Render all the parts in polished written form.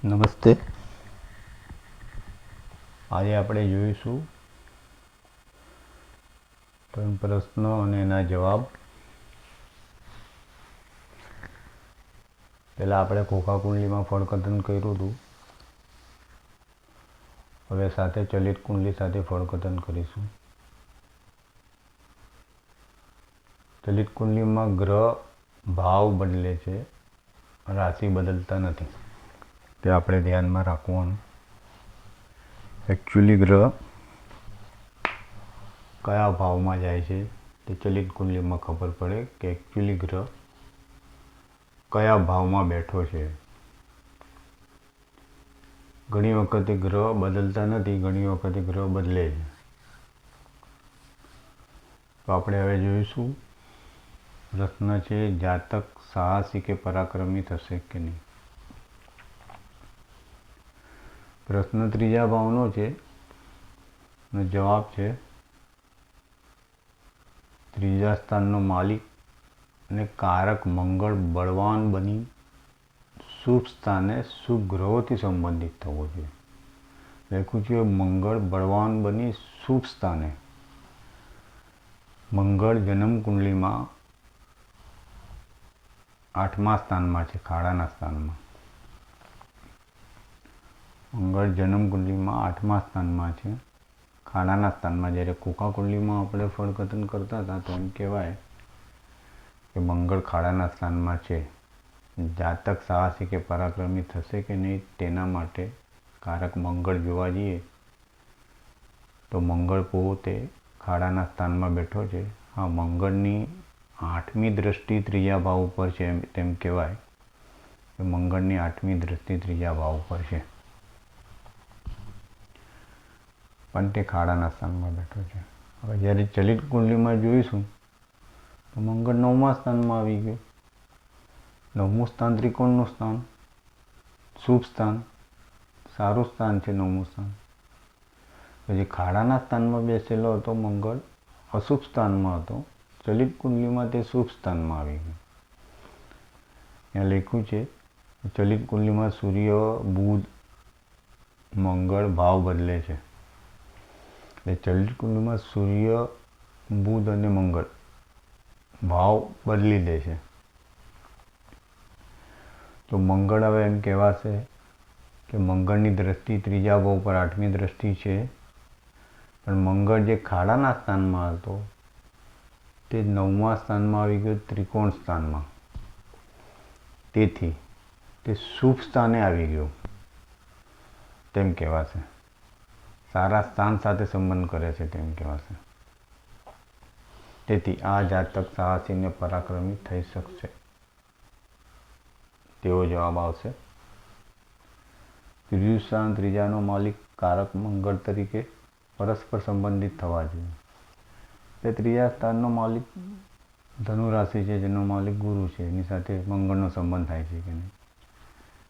નમસ્તે. આજે આપણે જોઈશું પ્રશ્નો અને એના જવાબ. પહેલાં આપણે ખોખા કુંડલીમાં ફળકથન કર્યું હતું. હવે સાથે ચલિત કુંડલી સાથે ફળકથન કરીશું. ચલિત કુંડલીમાં ગ્રહ ભાવ બદલે છે, રાશિ બદલતા નથી. તે આપણે ધ્યાનમાં રાખવાનું. એકચ્યુઅલી ગ્રહ કયા ભાવમાં જાય છે તે ચલિત કુંડલીમાં ખબર પડે કે એકચ્યુઅલી ગ્રહ કયા ભાવમાં બેઠો છે. ઘણી વખતે ગ્રહ બદલતા નથી, ઘણી વખતે ગ્રહ બદલે છે. તો આપણે હવે જોઈશું. પ્રશ્ન છે, જાતક સાહસી કે પરાક્રમી થશે કે નહીં. પ્રશ્ન ત્રીજા ભાવનો છે અને જવાબ છે ત્રીજા સ્થાનનો માલિક અને કારક મંગળ બળવાન બની શુભ સ્થાને શુભ ગ્રહોથી સંબંધિત થવો જોઈએ. લખ્યું છે મંગળ બળવાન બની શુભ સ્થાને. મંગળ જન્મ કુંડલીમાં 8મા સ્થાનમાં છે, ખાડાના સ્થાનમાં. મંગળ જન્મ કુંડલીમાં 8મા સ્થાનમાં છે, ખાડાના સ્થાનમાં. જ્યારે ખોખા કુંડલીમાં આપણે ફળકથન કરતા હતા તો એમ કહેવાય કે મંગળ ખાડાના સ્થાનમાં છે. જાતક સાહસી કે પરાક્રમી થશે કે નહીં તેના માટે કારક મંગળ જોવા જઈએ તો મંગળ પોતે ખાડાના સ્થાનમાં બેઠો છે. હા, મંગળની 8મી દ્રષ્ટિ ત્રીજા ભાવ ઉપર છે, તેમ કહેવાય કે મંગળની 8મી દ્રષ્ટિ ત્રીજા ભાવ ઉપર છે, પણ તે ખાડાના સ્થાનમાં બેઠો છે. હવે જ્યારે ચલિત કુંડલીમાં જોઈશું તો મંગળ 9મા સ્થાનમાં આવી ગયો. 9મું સ્થાન ત્રિકોણનું સ્થાન, શુભ સ્થાન, સારું સ્થાન છે 9મું સ્થાન. પછી ખાડાના સ્થાનમાં બેસેલો હતો મંગળ, અશુભ સ્થાનમાં હતો. ચલિત કુંડલીમાં તે શુભ સ્થાનમાં આવી ગયો. ત્યાં લખ્યું છે ચલિત કુંડલીમાં સૂર્ય, બુધ, મંગળ ભાવ બદલે છે. એટલે ચલિત કુંડલીમાં સૂર્ય, બુધ અને મંગળ ભાવ બદલી દે છે. તો મંગળ હવે એમ કહેવાશે કે મંગળની દ્રષ્ટિ ત્રીજા ભાવ પર 8મી દ્રષ્ટિ છે, પણ મંગળ જે ખાડાના સ્થાનમાં હતો તે 9મા સ્થાનમાં આવી ગયો, ત્રિકોણ સ્થાનમાં. તેથી તે શુભ સ્થાને આવી ગયો તેમ કહેવાશે. સારા સ્થાન સાથે સંબંધ કરે છે તેમ કહેવાશે. તેથી આ જાતક સાહસી અને પરાક્રમી થઈ શકશે તેવો જવાબ આવશે. ત્રીજું સ્થાન ત્રીજાનો માલિક કારક મંગળ તરીકે પરસ્પર સંબંધિત થવા જોઈએ. તે ત્રીજા સ્થાનનો માલિક ધનુ રાશિ છે, જેનો માલિક ગુરુ છે, એની સાથે મંગળનો સંબંધ થાય છે કે નહીં.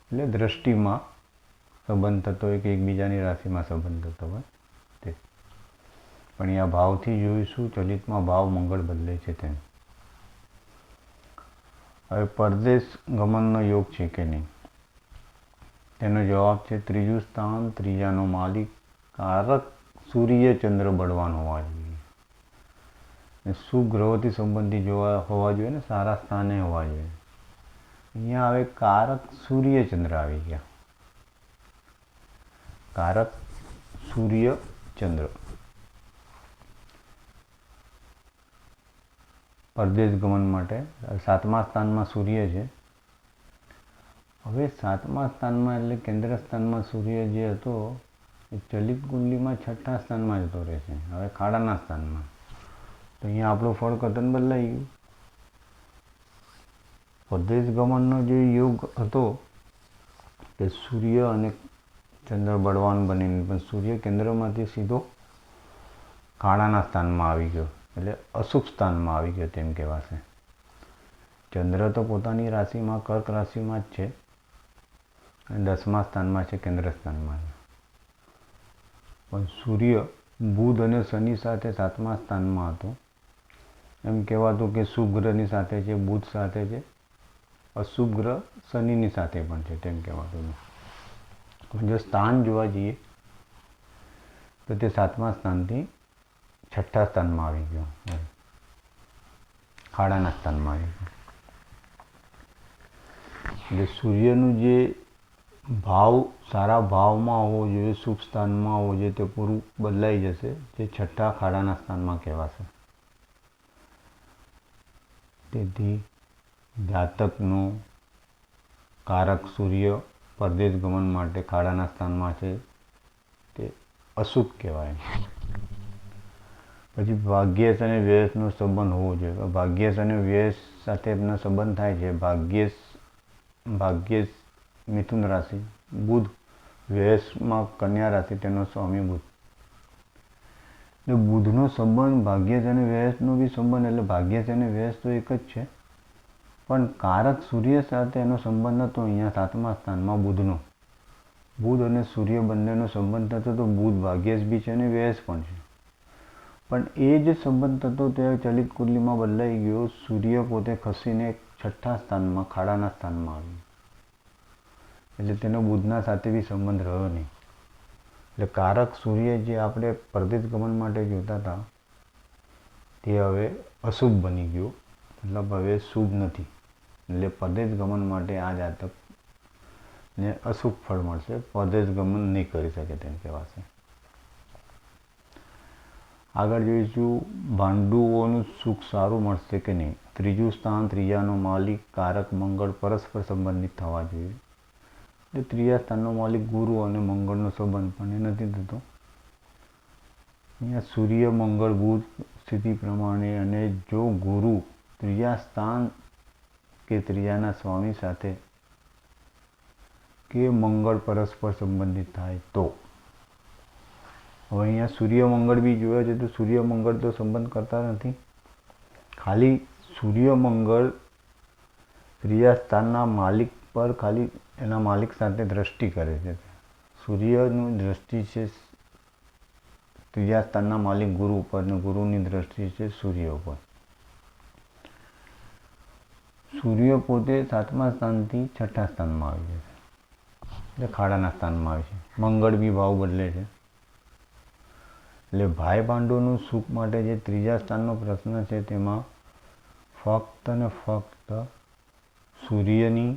એટલે દ્રષ્ટિમાં સંબંધ થતો હોય કે એકબીજાની રાશિમાં સંબંધ થતો હોય તે. પણ અહીંયા ભાવથી જોઈશું ચલિતમાં ભાવ મંગળ બદલે છે તેમ. હવે પરદેશ ગમનનો યોગ છે કે નહીં તેનો જવાબ છે ત્રીજું સ્થાન ત્રીજાનો માલિક કારક સૂર્ય ચંદ્ર બળવાન હોવા જોઈએ. શુભ ગ્રહોથી સંબંધી હોવા જોઈએ ને, સારા સ્થાને હોવા જોઈએ. અહીંયા હવે કારક સૂર્ય ચંદ્ર આવી ગયા. કારક સૂર્ય ચંદ્ર. પરદેશ ગમન માટે 7મા સ્થાનમાં સૂર્ય છે. હવે 7મા સ્થાનમાં એટલે કેન્દ્ર સ્થાનમાં સૂર્ય જે હતો એ ચલિત કુંડલીમાં 6ઠ્ઠા સ્થાનમાં જતો રહેશે, હવે ખાડાના સ્થાનમાં. તો અહીંયા આપણું ફળકથન બદલાઈ ગયું. પરદેશ ગમનનો જે યોગ હતો તે સૂર્ય અને ચંદ્ર બળવાન બનીને, પણ સૂર્ય કેન્દ્રમાંથી સીધો ખાડાના સ્થાનમાં આવી ગયો, એટલે અશુભ સ્થાનમાં આવી ગયો તેમ કહેવાશે. ચંદ્ર તો પોતાની રાશિમાં કર્ક રાશિમાં જ છે અને 10મા સ્થાનમાં છે, કેન્દ્ર સ્થાનમાં છે. પણ સૂર્ય બુધ અને શનિ સાથે 7મા સ્થાનમાં હતો. એમ કહેવાતું કે શુભ ગ્રહની સાથે છે, બુધ સાથે છે, અશુભ ગ્રહ શનિની સાથે પણ છે તેમ કહેવાતું. જો સ્થાન જોવા જઈએ તો તે 7મા સ્થાનથી 6ઠ્ઠા સ્થાનમાં આવી ગયો, ખાડાના સ્થાનમાં આવી ગયો. એટલે સૂર્યનું જે ભાવ સારા ભાવમાં હોવો જોઈએ, શુભ સ્થાનમાં હોવો જોઈએ, તે પૂરું બદલાઈ જશે, જે 6ઠ્ઠા ખાડાના સ્થાનમાં કહેવાશે. તેથી જાતકનો કારક સૂર્ય પરદેશ ગમન માટે ખાડાના સ્થાનમાં છે, તે અશુભ કહેવાય. પછી ભાગ્યેશ અને વ્યયનો સંબંધ હોવો જોઈએ. ભાગ્યેશ અને વ્યય સાથે એમનો સંબંધ થાય છે. ભાગ્યેશ મિથુન રાશિ, બુધ વ્યયમાં કન્યા રાશિ, તેનો સ્વામી બુધ. એટલે બુધનો સંબંધ ભાગ્યેશ અને વ્યયનો બી સંબંધ, એટલે ભાગ્યેશ અને વ્યયસ તો એક જ છે, પણ કારક સૂર્ય સાથે એનો સંબંધ હતો અહીંયા 7મા સ્થાનમાં બુધનો. બુધ અને સૂર્ય બંનેનો સંબંધ થતો તો બુધ ભાગ્યેશ બી છે અને વ્યયસ પણ છે, પણ એ જે સંબંધ થતો તે ચલિત કુંડલીમાં બદલાઈ ગયો. સૂર્ય પોતે ખસીને 6ઠ્ઠા સ્થાનમાં ખાડાના સ્થાનમાં આવ્યું, એટલે તેનો બુધના સાથે બી સંબંધ રહ્યો નહીં. એટલે કારક સૂર્ય જે આપણે પરદેશ ગમન માટે જોતા હતા તે હવે અશુભ બની ગયો, મતલબ હવે શુભ નથી. એટલે પરદેશ ગમન માટે આ જાતકને અશુભ ફળ મળશે, પરદેશ ગમન નહીં કરી શકે તેમ કહેવાશે. આગળ જોઈશું ભાંડુઓનું સુખ સારું મળશે કે નહીં. 3જું સ્થાન, ત્રીજાનો માલિક કારક મંગળ પરસ્પર સંબંધિત થવા જોઈએ. એટલે 3જા સ્થાનનો માલિક ગુરુ અને મંગળનો સંબંધ પણ એ નથી થતો. અહીંયા સૂર્ય મંગળ બુધ સ્થિતિ પ્રમાણે, અને જો ગુરુ 3જા સ્થાન કે 3જાના સ્વામી સાથે કે મંગળ પરસ્પર સંબંધિત થાય તો. હવે અહીંયા સૂર્ય મંગળ બી જોયા છે તો સૂર્ય મંગળ તો સંબંધ કરતા નથી, ખાલી સૂર્ય મંગળ 3જા સ્થાનના માલિક પર ખાલી એના માલિક સાથે દ્રષ્ટિ કરે છે. સૂર્યની દ્રષ્ટિ છે 3જા સ્થાનના માલિક ગુરુ ઉપર, અને ગુરુની દ્રષ્ટિ છે સૂર્ય ઉપર. સૂર્ય પોતે 7મા સ્થાનથી 6ઠ્ઠા સ્થાનમાં આવી જશે, એટલે ખાડાના સ્થાનમાં આવે છે. મંગળ બી ભાવ બદલે છે. એટલે ભાઈ ભાંડોનું સુખ માટે જે 3જા સ્થાનનો પ્રશ્ન છે તેમાં ફક્ત ને ફક્ત સૂર્યની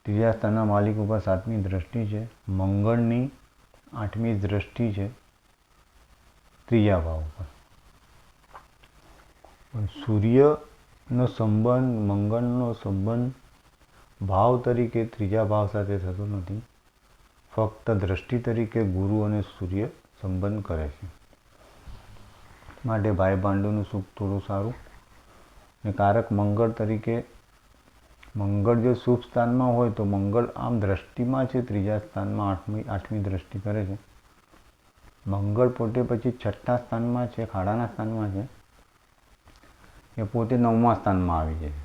3જા સ્થાનના માલિક ઉપર 7મી દ્રષ્ટિ છે, મંગળની 8મી દ્રષ્ટિ છે 3જા ભાવ ઉપર. સૂર્યનો સંબંધ, મંગળનો સંબંધ ભાવ તરીકે 3જા ભાવ સાથે થતો નથી, ફક્ત દ્રષ્ટિ તરીકે ગુરુ અને સૂર્ય સંબંધ કરે છે. માટે ભાઈ ભાંડુનું સુખ થોડું સારું. ને કારક મંગળ તરીકે, મંગળ જો શુભ સ્થાનમાં હોય તો મંગળ આમ દ્રષ્ટિમાં છે 3જા સ્થાનમાં, 8મી દ્રષ્ટિ કરે છે. મંગળ પોતે પછી 6ઠ્ઠા સ્થાનમાં છે, ખાડાના સ્થાનમાં છે, એ પોતે 9મા સ્થાનમાં આવી જાય.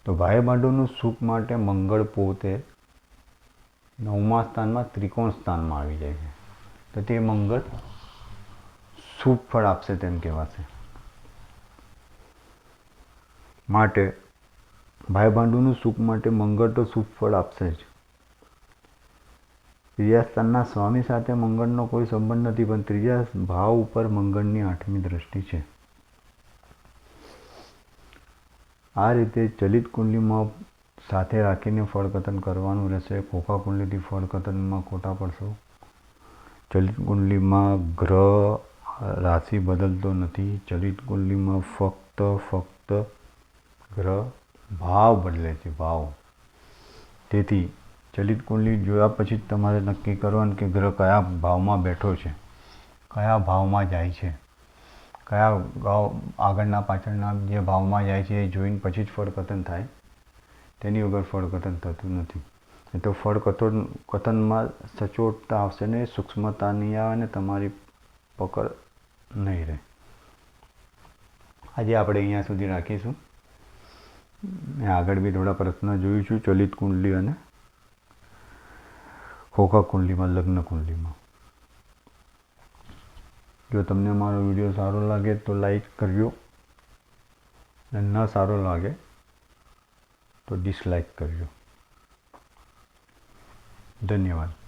તો ભાઈ ભાંડુનું સુખ માટે મંગળ પોતે 9મા સ્થાનમાં ત્રિકોણ સ્થાનમાં આવી જાય છે, તો તે મંગળ શુભ ફળ આપશે તેમ કહેવાશે. માટે ભાઈ ભાંડુનું સુખ માટે મંગળ તો શુભ ફળ આપશે જ. 3જા સ્થાનના સ્વામી સાથે મંગળનો કોઈ સંબંધ નથી, પણ 3જા ભાવ ઉપર મંગળની 8મી દ્રષ્ટિ છે. આ રીતે ચલિત કુંડલીમાં સાથે રાખીને ફળકથન કરવાનું રહેશે. ખોખા કુંડલીથી ફળકથનમાં ખોટા પડશો. ચલિત કુંડલીમાં ગ્રહ રાશિ બદલતો નથી. ચલિત કુંડલીમાં ફક્ત ગ્રહ ભાવ બદલે છે, ભાવ. તેથી ચલિત કુંડલી જોયા પછી જ તમારે નક્કી કરવાનું કે ગ્રહ કયા ભાવમાં બેઠો છે, કયા ભાવમાં જાય છે, કયા આગળના પાછળના જે ભાવમાં જાય છે એ જોઈને પછી જ ફળકથન થાય. તેની વગર ફળકથન થતું નથી. એ તો ફળકથનમાં સચોટતા આવશે ને, સૂક્ષ્મતા નહીં આવે ને તમારી પકડ નહીં રહે. આજે આપણે અહીંયા સુધી રાખીશું. આગળ બી થોડા પ્રશ્ન જોઈશું ચલિત કુંડલી અને ખોખા કુંડલીમાં, લગ્ન કુંડલીમાં. જો તમને મારો વિડીયો સારો લાગે તો લાઈક કરજો, અને ન સારો લાગે તો ડિસલાઈક કરજો. ધન્યવાદ.